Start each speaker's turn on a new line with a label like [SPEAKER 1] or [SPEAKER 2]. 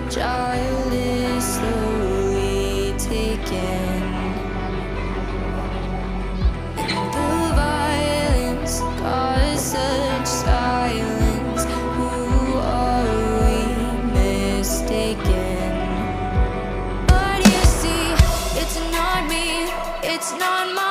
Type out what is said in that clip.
[SPEAKER 1] child is slowly taken. And the violence caused such silence. Who are we mistaken? But you see, it's not me, it's not my